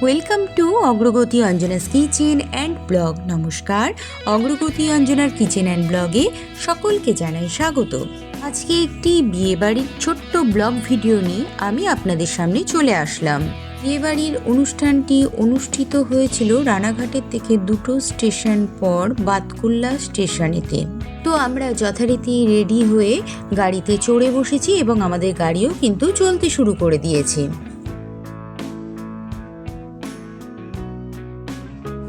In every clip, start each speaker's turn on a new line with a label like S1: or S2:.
S1: Welcome to অগ্রগতি Anjana's kitchen and blog. নমস্কার, অগ্রগতি অঞ্জনার কিচেন অ্যান্ড ব্লগে সকলকে জানাই স্বাগত। আজকে একটি বিয়েবাড়ির ছোট্ট ব্লগ ভিডিও নিয়ে আমি আপনাদের সামনে চলে আসলাম। বিয়েবাড়ির অনুষ্ঠানটি অনুষ্ঠিত হয়েছিল রানাঘাটের থেকে 2 স্টেশন পর বাতকুল্লা স্টেশনেতে। তো আমরা যথারীতি রেডি হয়ে গাড়িতে চড়ে বসেছি এবং আমাদের গাড়িও কিন্তু চলতে শুরু করে দিয়েছে।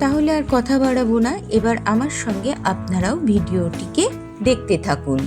S1: তাহলে আর কথা বাড়াবো না, এবার আমার সঙ্গে আপনারাও ভিডিওটিকে দেখতে থাকুন।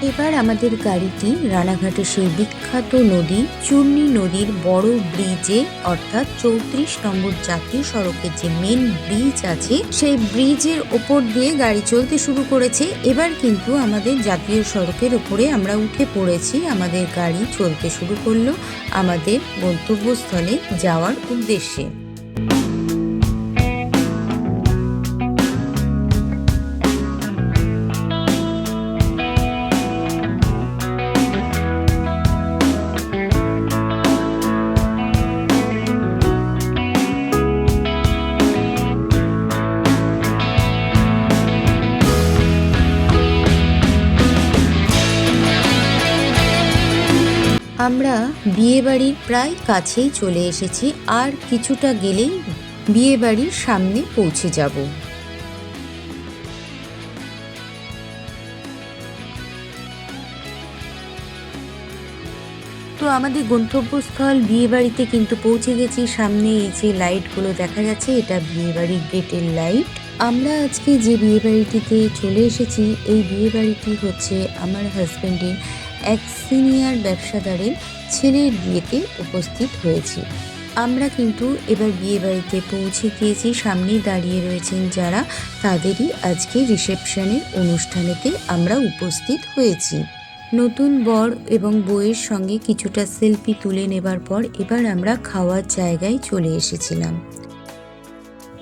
S1: এবার আমাদের গাড়িটি রানাঘাটের সেই বিখ্যাত নদী চূর্ণী নদীর বড় ব্রিজে অর্থাৎ 34 নম্বর জাতীয় সড়কের যে মেন ব্রিজ আছে সেই ব্রিজের ওপর দিয়ে গাড়ি চলতে শুরু করেছে। এবার কিন্তু আমাদের জাতীয় সড়কের ওপরে আমরা উঠে পড়েছি। আমাদের গাড়ি চলতে শুরু করলো আমাদের গন্তব্যস্থলে যাওয়ার উদ্দেশ্যে। আমরা বিয়েবাড়ির প্রায় কাছেই চলে এসেছি, আর কিছুটা গেলেই বিয়েবাড়ির সামনে পৌঁছে যাব। তো আমাদের গন্তব্যস্থল বিয়েবাড়িতে কিন্তু পৌঁছে গেছি। সামনে এই যে লাইটগুলো দেখা যাচ্ছে, এটা বিয়েবাড়ির গেটের লাইট। আমরা আজকে যে বিয়েবাড়িটিতে চলে এসেছি, এই বিয়েবাড়িটি হচ্ছে আমার হাজব্যান্ডের এক সিনিয়র ব্যবসাদারের ছেলের বিয়েতে উপস্থিত হয়েছি। আমরা কিন্তু এবার বিয়ে বাড়িতে পৌঁছে গিয়েছি। সামনেই দাঁড়িয়ে রয়েছেন যারা, তাদেরই আজকে রিসেপশনের অনুষ্ঠানেতে আমরা উপস্থিত হয়েছি। নতুন বর এবং বউয়ের সঙ্গে কিছুটা সেলফি তুলে নেবার পর এবার আমরা খাওয়ার জায়গায় চলে এসেছিলাম।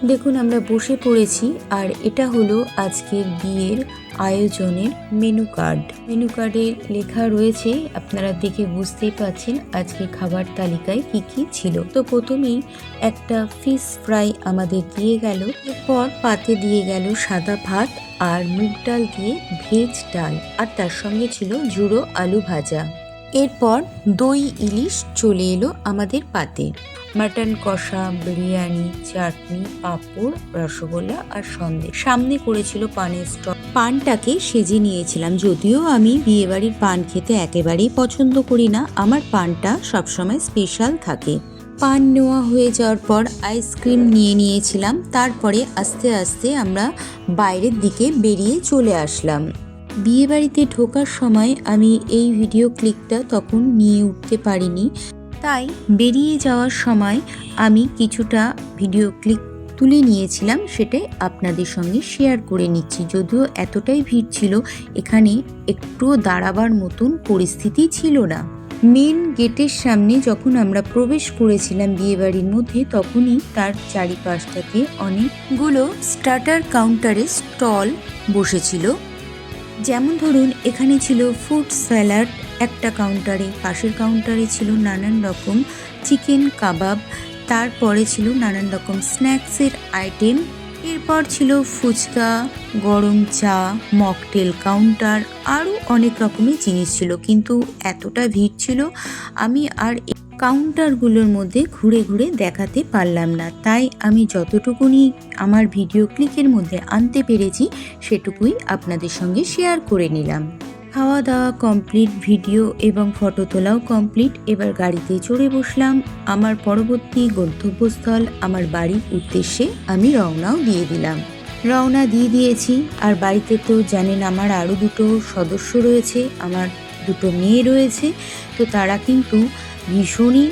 S1: দেখুন আমরা বসে পড়েছি, আর এটা হলো আজকের বিয়ের আয়োজনের মেনু কার্ড। মেনু কার্ডে লেখা রয়েছে, আপনারা দেখে বুঝতেই পাচ্ছেন আজকে খাবার তালিকায় কি কি ছিল। তো প্রথমেই একটা ফিশ ফ্রাই আমাদের দিয়ে গেল, এরপর পাতে দিয়ে গেল সাদা ভাত আর মুগ ডাল দিয়ে ভেজ ডাল, আর তার সঙ্গে ছিল ঝুড়ো আলু ভাজা। এরপর দই ইলিশ চলে এলো আমাদের পাতে। মাটন কষা, বিরিয়ানি, চাটনি, পাঁপড়, রসগোল্লা আর সন্দেশ। সামনে করেছিল পানের স্টল। পানটাকে সেজে নিয়েছিলাম, যদিও আমি বিয়েবাড়ির পান খেতে একেবারেই পছন্দ করি না। আমার পানটা সবসময় স্পেশাল থাকে। পান নেওয়া হয়ে যাওয়ার পর আইসক্রিম নিয়েছিলাম। তারপরে আস্তে আস্তে আমরা বাইরের দিকে বেরিয়ে চলে আসলাম। বিয়েবাড়িতে ঢোকার সময় আমি এই ভিডিও ক্লিপটা তখন নিয়ে উঠতে পারিনি, তাই বেরিয়ে যাওয়ার সময় আমি কিছুটা ভিডিও ক্লিপ তুলে নিয়েছিলাম, সেটাই আপনাদের সঙ্গে শেয়ার করে নিচ্ছি। যদিও এতটাই ভিড় ছিল, এখানে একটুও দাঁড়াবার মতন পরিস্থিতি ছিল না। মেন গেটের সামনে যখন আমরা প্রবেশ করেছিলাম বিয়েবাড়ির মধ্যে, তখনই তার চারিপাশটাতে অনেকগুলো স্টার্টার কাউন্টারে স্টল বসেছিল। যেমন ধরুন, এখানে ছিল ফুড স্যালাড একটা কাউন্টারে, পাশের কাউন্টারে ছিল নানান রকম চিকেন কাবাব, তারপরে ছিল নানান রকম স্ন্যাক্সের আইটেম, এরপর ছিল ফুচকা, গরম চা, মকটেল কাউন্টার, আরও অনেক রকমের জিনিস ছিল। কিন্তু এতটা ভিড় ছিল, আমি আর কাউন্টারগুলোর মধ্যে ঘুরে ঘুরে দেখাতে পারলাম না। তাই আমি যতটুকুনি আমার ভিডিও ক্লিপের মধ্যে আনতে পেরেছি সেটুকুই আপনাদের সঙ্গে শেয়ার করে নিলাম। খাওয়া দাওয়া কমপ্লিট, ভিডিও এবং ফটো তোলাও কমপ্লিট। এবার গাড়িতে চড়ে বসলাম। আমার পরবর্তী গন্তব্যস্থল আমার বাড়ির উদ্দেশ্যে আমি রওনাও দিয়ে দিয়েছি। আর বাড়িতে তো জানেন আমার আরও 2 সদস্য রয়েছে, আমার 2 মেয়ে রয়েছে। তো তারা কিন্তু ভীষণই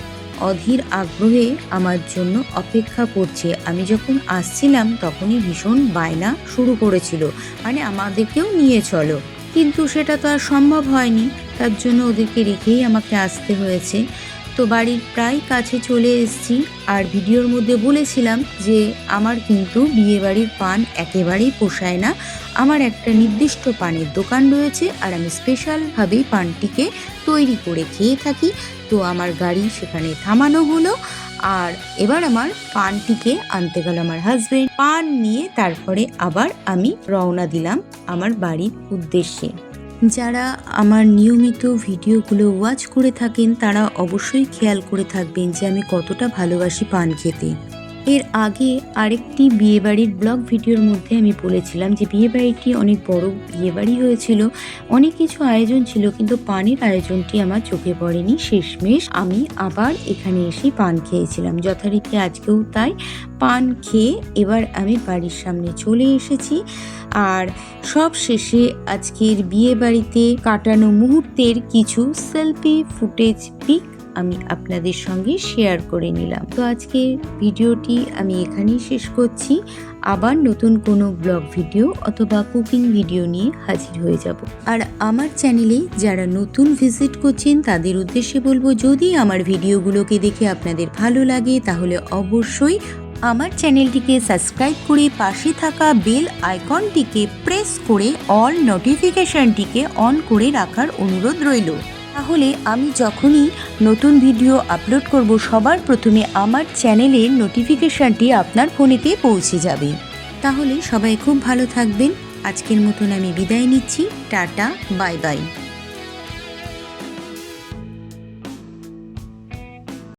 S1: অধীর আগ্রহে আমার জন্য অপেক্ষা করছে। আমি যখন আসছিলাম তখনই ভীষণ বায়না শুরু করেছিল, মানে আমাদেরকেও নিয়ে চলো, কিন্তু সেটা তো আর সম্ভব হয়নি। তার জন্য ওদেরকে রেখেই আমাকে আসতে হয়েছে। তো বাড়ির প্রায় কাছে চলে এসেছি। আর ভিডিওর মধ্যে বলেছিলাম যে আমার কিন্তু বিয়েবাড়ির পান একেবারেই পোষায় না। আমার একটা নির্দিষ্ট পানের দোকান রয়েছে আর আমি স্পেশালভাবেই পানটিকে তৈরি করে খেয়ে থাকি। তো আমার গাড়ি সেখানে থামানো হলো আর এবার আমার পানটিকে আনতে গেল আমার হাজবেন্ড। পান নিয়ে তারপরে আবার আমি রওনা দিলাম আমার বাড়ির উদ্দেশ্যে। যারা আমার নিয়মিত ভিডিওগুলো ওয়াচ করে থাকেন তারা অবশ্যই খেয়াল করে থাকবেন যে আমি কতটা ভালোবাসি পান খেতে। এর আগে আরেকটি বিয়েবাড়ির ব্লগ ভিডিওর মধ্যে আমি বলেছিলাম যে বিয়েবাড়িটি অনেক বড় বিয়েবাড়ি হয়েছিল, অনেক কিছু আয়োজন ছিল, কিন্তু পানের আয়োজনটি আমার চোখে পড়েনি। শেষমেশ আমি আবার এখানে এসে পান খেয়েছিলাম, যথারীতি আজকেও তাই। পান খেয়ে এবার আমি বাড়ির সামনে চলে এসেছি। আর সব শেষে আজকের বিয়েবাড়িতে কাটানো মুহূর্তের কিছু সেলফি ফুটেজ পিক আমি আপনাদের সঙ্গে শেয়ার করে নিলাম। তো আজকের ভিডিওটি আমি এখানেই শেষ করছি। আবার নতুন কোনো ব্লগ ভিডিও অথবা কুকিং ভিডিও নিয়ে হাজির হয়ে যাব। আর আমার চ্যানেলে যারা নতুন ভিজিট করছেন তাদের উদ্দেশ্যে বলবো, যদি আমার ভিডিওগুলোকে দেখে আপনাদের ভালো লাগে তাহলে অবশ্যই আমার চ্যানেলটিকে সাবস্ক্রাইব করে পাশে থাকা বেল আইকনটিকে প্রেস করে অল নোটিফিকেশনটিকে অন করে রাখার অনুরোধ রইল। তাহলে আমি যখনই নতুন ভিডিও আপলোড করব সবার প্রথমে আমার চ্যানেলের নোটিফিকেশনটি আপনার ফোনেতে পৌঁছে যাবে। তাহলে সবাই খুব ভালো থাকবেন। আজকের মতন আমি বিদায় নিচ্ছি। Tata, bye bye.